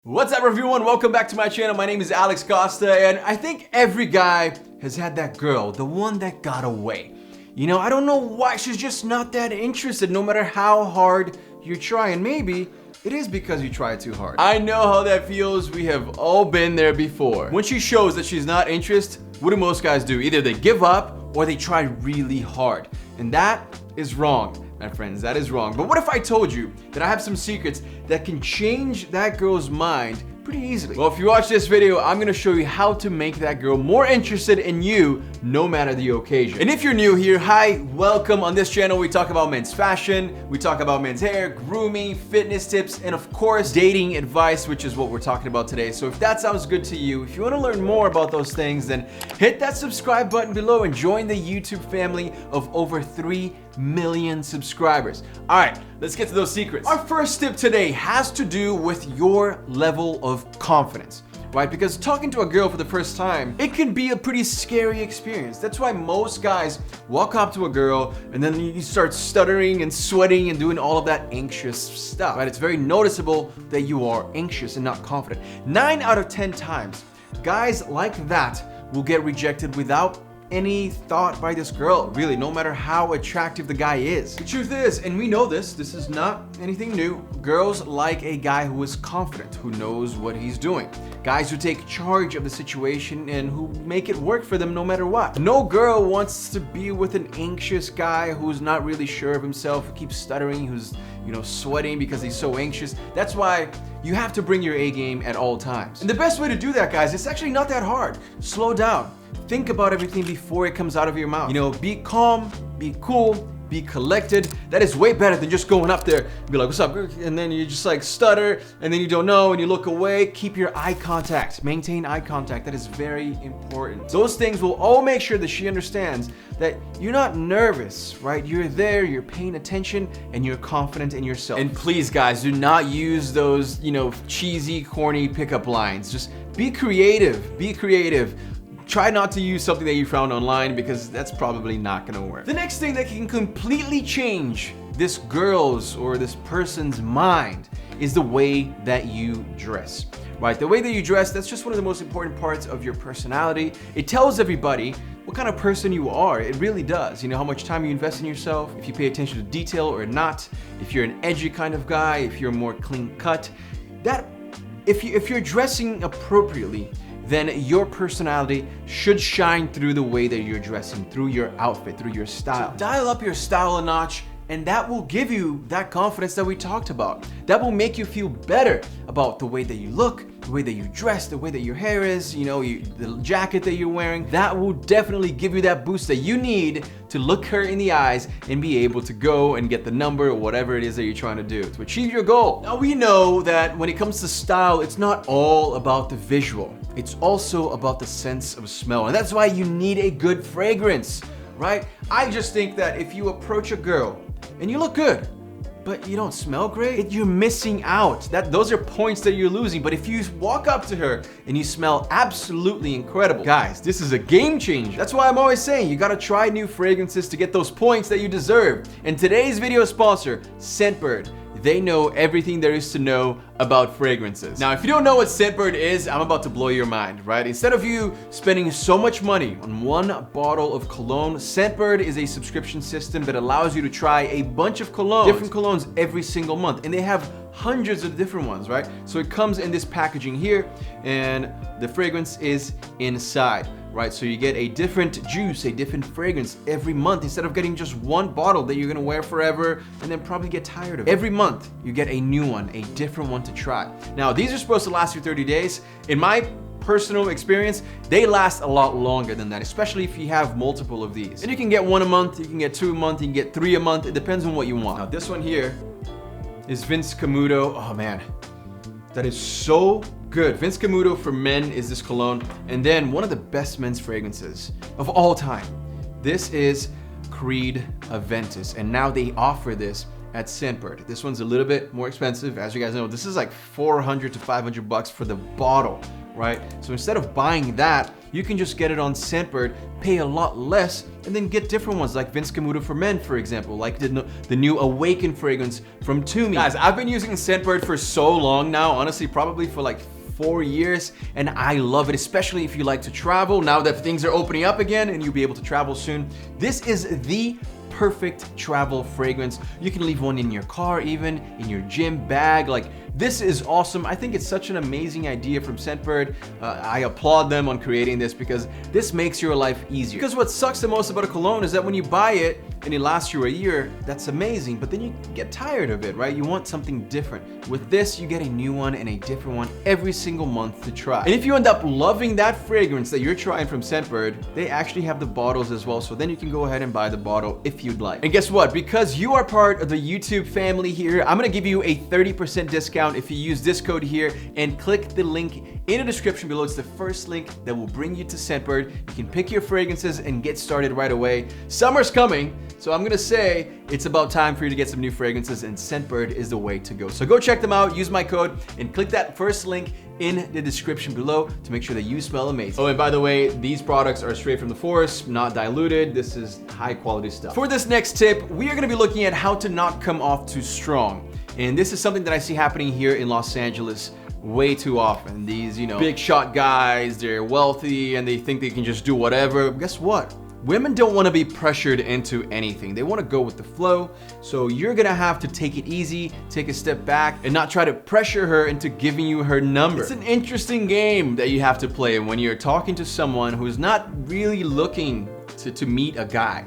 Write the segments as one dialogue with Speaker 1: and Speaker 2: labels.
Speaker 1: What's up everyone, welcome back to my channel. My name is Alex Costa and I think every guy has had that girl, the one that got away. You know, I don't know why, she's just not that interested no matter how hard you try, and maybe it is because you try too hard. I know how that feels, we have all been there before. When she shows that she's not interested, what do most guys do? Either they give up or they try really hard, and that is wrong. My friends, that is wrong. But what if I told you that I have some secrets that can change that girl's mind pretty easily? Well, if you watch this video, I'm gonna show you how to make that girl more interested in you no matter the occasion. And if you're new here, hi, welcome. On this channel, we talk about men's fashion, we talk about men's hair, grooming, fitness tips, and of course, dating advice, which is what we're talking about today. So if that sounds good to you, if you wanna learn more about those things, then hit that subscribe button below and join the YouTube family of over 3 million subscribers. All right, let's get to those secrets. Our first tip today has to do with your level of confidence, right? Because talking to a girl for the first time, it can be a pretty scary experience. That's why most guys walk up to a girl and then you start stuttering and sweating and doing all of that anxious stuff, right? It's very noticeable that you are anxious and not confident. 9 out of 10 times, guys like that will get rejected without any thought by this girl, really, no matter how attractive the guy is. The truth is, and we know this is not anything new, girls like a guy who is confident, who knows what he's doing. Guys who take charge of the situation and who make it work for them no matter what. No girl wants to be with an anxious guy who's not really sure of himself, who keeps stuttering, who's, you know, sweating because he's so anxious. That's why you have to bring your A game at all times. And the best way to do that, guys, it's actually not that hard. Slow down. Think about everything before it comes out of your mouth. You know, be calm, be cool, be collected. That is way better than just going up there and be like, what's up? And then you just like stutter and then you don't know and you look away. Keep your eye contact. Maintain eye contact. That is very important. Those things will all make sure that she understands that you're not nervous, right? You're there, you're paying attention, and you're confident in yourself. And please, guys, do not use those, you know, cheesy, corny pickup lines. Just be creative. Be creative. Try not to use something that you found online because that's probably not gonna work. The next thing that can completely change this girl's or this person's mind is the way that you dress, right? The way that you dress, that's just one of the most important parts of your personality. It tells everybody what kind of person you are. It really does. You know, how much time you invest in yourself, if you pay attention to detail or not, if you're an edgy kind of guy, if you're more clean cut. That, if you're dressing appropriately, then your personality should shine through the way that you're dressing, through your outfit, through your style. So dial up your style a notch, and that will give you that confidence that we talked about. That will make you feel better about the way that you look, the way that you dress, the way that your hair is, you know, the jacket that you're wearing. That will definitely give you that boost that you need to look her in the eyes and be able to go and get the number or whatever it is that you're trying to do to achieve your goal. Now we know that when it comes to style, it's not all about the visual. It's also about the sense of smell, and that's why you need a good fragrance, right? I just think that if you approach a girl and you look good, but you don't smell great, you're missing out. Those are points that you're losing. But if you walk up to her and you smell absolutely incredible, guys, this is a game changer. That's why I'm always saying you gotta try new fragrances to get those points that you deserve. And today's video sponsor, Scentbird. They know everything there is to know about fragrances. Now, if you don't know what Scentbird is, I'm about to blow your mind, right? Instead of you spending so much money on one bottle of cologne, Scentbird is a subscription system that allows you to try a bunch of colognes, different colognes every single month. And they have hundreds of different ones, right? So it comes in this packaging here, and the fragrance is inside, right? So you get a different juice, a different fragrance every month instead of getting just one bottle that you're gonna wear forever and then probably get tired of. Every month, you get a new one, a different one to try. Now, these are supposed to last you 30 days. In my personal experience, they last a lot longer than that, especially if you have multiple of these. And you can get 1 a month, you can get 2 a month, you can get 3 a month. It depends on what you want. Now, this one here is Vince Camuto. Oh man, that is so good. Vince Camuto for men is this cologne. And then one of the best men's fragrances of all time. This is Creed Aventus. And now they offer this at Scentbird. This one's a little bit more expensive. As you guys know, this is like 400 to 500 bucks for the bottle, right? So instead of buying that, you can just get it on Scentbird, pay a lot less, and then get different ones like Vince Camuto for men, for example, like the new Awaken fragrance from Toomey. Guys, I've been using Scentbird for so long now, honestly, probably for like 4 years, and I love it, especially if you like to travel. Now that things are opening up again and you'll be able to travel soon, this is the perfect travel fragrance. You can leave one in your car, even in your gym bag. Like, this is awesome. I think it's such an amazing idea from Scentbird. I applaud them on creating this because this makes your life easier. Because what sucks the most about a cologne is that when you buy it and it lasts you a year, that's amazing, but then you get tired of it, right? You want something different. With this, you get a new one and a different one every single month to try. And if you end up loving that fragrance that you're trying from Scentbird, they actually have the bottles as well, so then you can go ahead and buy the bottle if you'd like. And guess what? Because you are part of the YouTube family here, I'm gonna give you a 30% discount if you use this code here and click the link in the description below. It's the first link that will bring you to Scentbird. You can pick your fragrances and get started right away. Summer's coming, so I'm gonna say it's about time for you to get some new fragrances, and Scentbird is the way to go. So go check them out, use my code, and click that first link in the description below to make sure that you smell amazing. Oh, and by the way, these products are straight from the forest, not diluted. This is high quality stuff. For this next tip, we are gonna be looking at how to not come off too strong. And this is something that I see happening here in Los Angeles way too often. These, big shot guys, they're wealthy and they think they can just do whatever. Guess what? Women don't want to be pressured into anything. They want to go with the flow. So you're gonna have to take it easy, take a step back, and not try to pressure her into giving you her number. It's an interesting game that you have to play when you're talking to someone who's not really looking to meet a guy.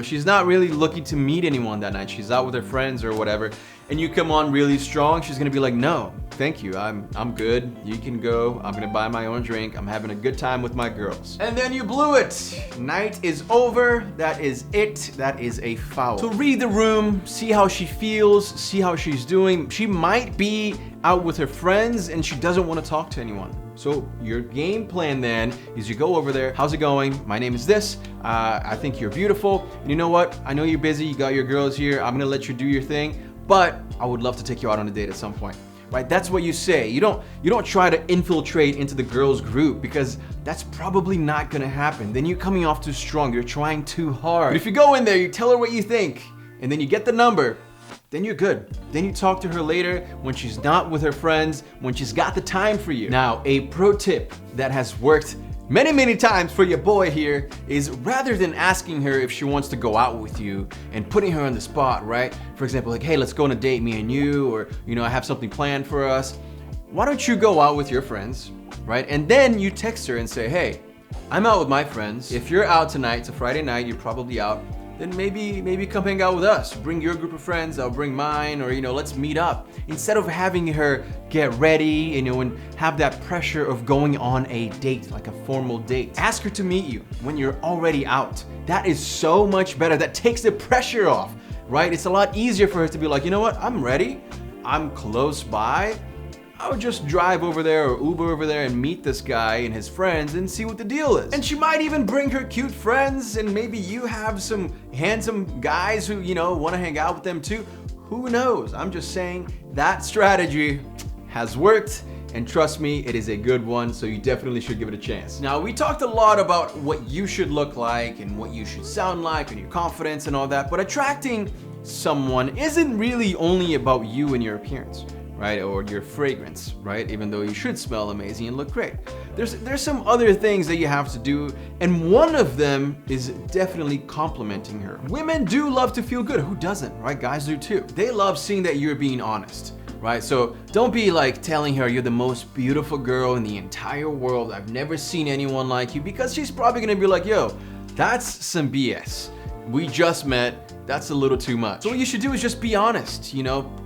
Speaker 1: She's not really looking to meet anyone that night. She's out with her friends or whatever. And you come on really strong, she's gonna be like, no, thank you, I'm good, you can go, I'm gonna buy my own drink, I'm having a good time with my girls. And then you blew it. Night is over, that is it, that is a foul. So read the room, see how she feels, see how she's doing. She might be out with her friends and she doesn't wanna talk to anyone. So your game plan then is you go over there, how's it going? My name is this, I think you're beautiful. And you know what? I know you're busy, you got your girls here, I'm gonna let you do your thing, but I would love to take you out on a date at some point, right? That's what you say. You don't try to infiltrate into the girls' group because that's probably not gonna happen. Then you're coming off too strong, you're trying too hard. But if you go in there, you tell her what you think, and then you get the number, then you're good. Then you talk to her later when she's not with her friends, when she's got the time for you. Now, a pro tip that has worked many times for your boy here is rather than asking her if she wants to go out with you and putting her on the spot, right? For example, like, hey, let's go on a date, me and you, or, I have something planned for us. Why don't you go out with your friends, right? And then you text her and say, hey, I'm out with my friends. If you're out tonight, it's a Friday night, you're probably out, then maybe come hang out with us. Bring your group of friends, I'll bring mine, or let's meet up. Instead of having her get ready, and have that pressure of going on a date, like a formal date. Ask her to meet you when you're already out. That is so much better. That takes the pressure off, right? It's a lot easier for her to be like, you know what, I'm ready, I'm close by. I would just drive over there or Uber over there and meet this guy and his friends and see what the deal is. And she might even bring her cute friends, and maybe you have some handsome guys who, want to hang out with them too. Who knows? I'm just saying that strategy has worked, and trust me, it is a good one, so you definitely should give it a chance. Now, we talked a lot about what you should look like and what you should sound like and your confidence and all that, but attracting someone isn't really only about you and your appearance, right? Or your fragrance, right? Even though you should smell amazing and look great. There's some other things that you have to do, and one of them is definitely complimenting her. Women do love to feel good. Who doesn't, right? Guys do too. They love seeing that you're being honest, right? So don't be like telling her you're the most beautiful girl in the entire world. I've never seen anyone like you, because she's probably gonna be like, yo, that's some BS. We just met. That's a little too much. So what you should do is just be honest,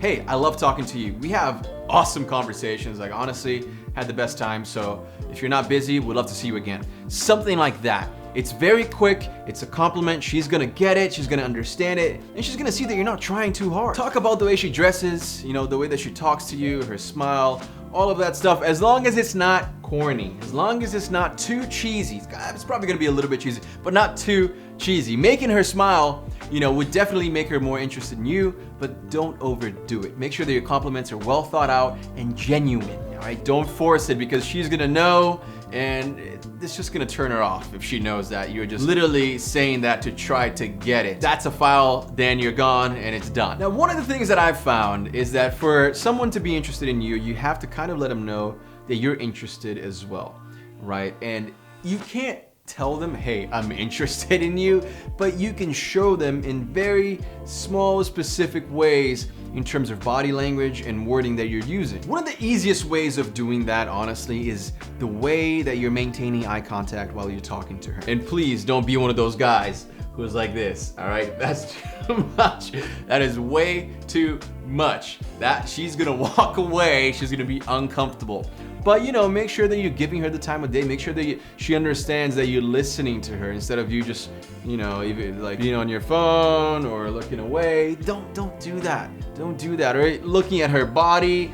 Speaker 1: Hey, I love talking to you. We have awesome conversations. Like, honestly, had the best time. So if you're not busy, we'd love to see you again. Something like that. It's very quick, it's a compliment, she's gonna get it, she's gonna understand it, and she's gonna see that you're not trying too hard. Talk about the way she dresses, the way that she talks to you, her smile, all of that stuff, as long as it's not corny, as long as it's not too cheesy. It's probably gonna be a little bit cheesy, but not too cheesy. Making her smile, would definitely make her more interested in you, but don't overdo it. Make sure that your compliments are well thought out and genuine. All right, don't force it because she's gonna know, and it's just gonna turn her off if she knows that you're just literally saying that to try to get it. That's a foul, then you're gone and it's done. Now, one of the things that I've found is that for someone to be interested in you, you have to kind of let them know that you're interested as well, right? And you can't tell them, hey, I'm interested in you, but you can show them in very small, specific ways in terms of body language and wording that you're using. One of the easiest ways of doing that, honestly, is the way that you're maintaining eye contact while you're talking to her. And please don't be one of those guys who's like this, all right? That's too much. That is way too much. That she's gonna walk away, she's gonna be uncomfortable. But you know, make sure that you're giving her the time of day. Make sure that she understands that you're listening to her instead of you just, you know, even like being on your phone or looking away. Don't do that. Don't do that. Or looking at her body.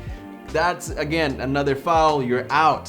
Speaker 1: That's again another foul. You're out.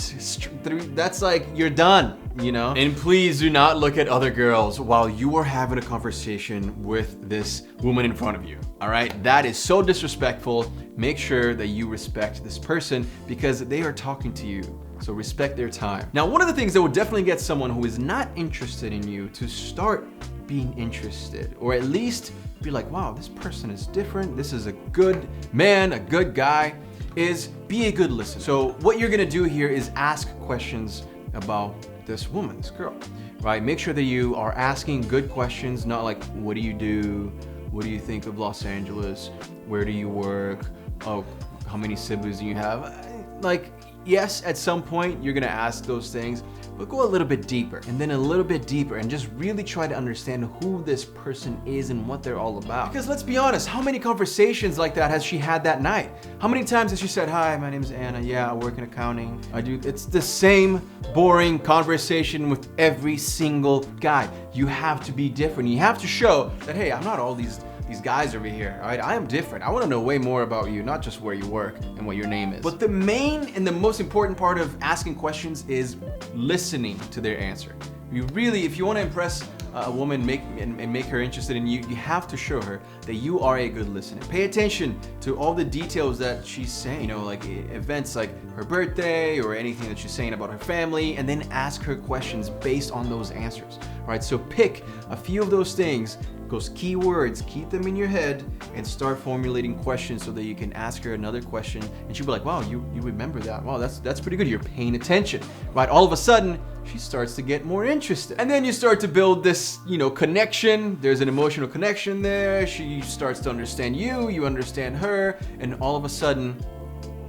Speaker 1: That's like you're done. You know? And please do not look at other girls while you are having a conversation with this woman in front of you. All right? That is so disrespectful. Make sure that you respect this person because they are talking to you. So respect their time. Now, one of the things that will definitely get someone who is not interested in you to start being interested, or at least be like, wow, this person is different. This is a good man, a good guy, is be a good listener. So what you're gonna do here is ask questions about this woman, this girl, right? Make sure that you are asking good questions, not like, what do you do? What do you think of Los Angeles? Where do you work? Oh, how many siblings do you have? Like, yes, at some point you're gonna ask those things, but go a little bit deeper and then a little bit deeper and just really try to understand who this person is and what they're all about. Because let's be honest, how many conversations like that has she had that night? How many times has she said, hi, my name is Anna. Yeah, I work in accounting. I do. It's the same boring conversation with every single guy. You have to be different. You have to show that, hey, I'm not all these guys over here, all right? I am different. I wanna know way more about you, not just where you work and what your name is. But the main and the most important part of asking questions is listening to their answer. If you wanna impress a woman and make her interested in you, you have to show her that you are a good listener. Pay attention to all the details that she's saying, you know, like events like her birthday or anything that she's saying about her family, and then ask her questions based on those answers, right? So pick a few of those things, those keywords, keep them in your head and start formulating questions so that you can ask her another question and she'll be like, wow, you remember that. Wow, that's pretty good. You're paying attention, right? All of a sudden, she starts to get more interested. And then you start to build this, you know, connection. There's an emotional connection there. She starts to understand you, you understand her, and all of a sudden,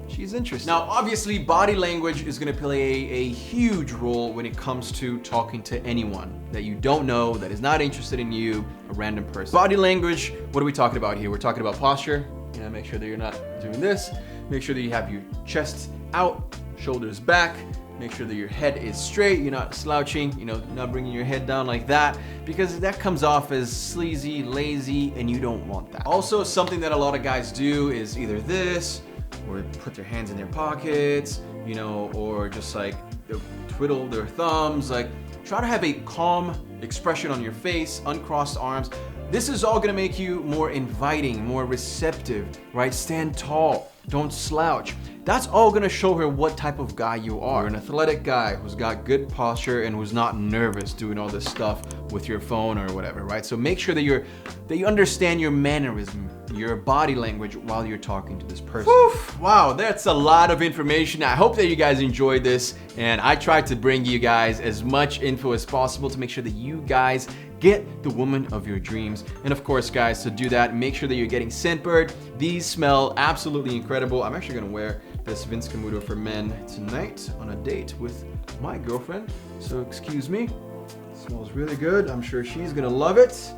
Speaker 1: she's interested. Now, obviously, body language is gonna play a huge role when it comes to talking to anyone that you don't know, that is not interested in you, a random person. Body language, what are we talking about here? We're talking about posture. You know, make sure that you're not doing this. Make sure that you have your chest out, shoulders back. Make sure that your head is straight, you're not slouching, you know, not bringing your head down like that, because that comes off as sleazy, lazy, and you don't want that. Also, something that a lot of guys do is either this, or put their hands in their pockets, you know, or just like twiddle their thumbs. Like, try to have a calm expression on your face, uncrossed arms. This is all gonna make you more inviting, more receptive, right? Stand tall, don't slouch. That's all gonna show her what type of guy you are. You're an athletic guy who's got good posture and who's not nervous doing all this stuff with your phone or whatever, right? So make sure that you understand your mannerism, your body language while you're talking to this person. Woof. Wow, that's a lot of information. I hope that you guys enjoyed this, and I tried to bring you guys as much info as possible to make sure that you guys get the woman of your dreams. And of course, guys, to do that, make sure that you're getting Scentbird. These smell absolutely incredible. I'm actually gonna wear this Vince Camuto for men tonight on a date with my girlfriend. So excuse me, it smells really good. I'm sure she's gonna love it.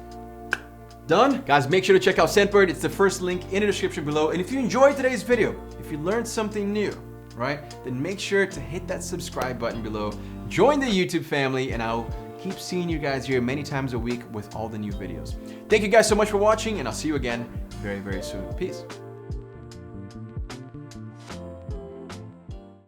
Speaker 1: Done? Guys, make sure to check out Scentbird. It's the first link in the description below. And if you enjoyed today's video, if you learned something new, right, then make sure to hit that subscribe button below. Join the YouTube family, and I'll keep seeing you guys here many times a week with all the new videos. Thank you guys so much for watching, and I'll see you again very, very soon. Peace.